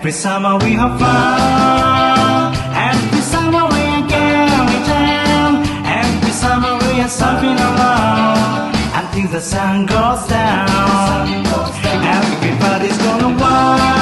Every summer we have fun. Every summer we are going down. Every summer we are surfing along until the sun goes down. Everybody's gonna walk.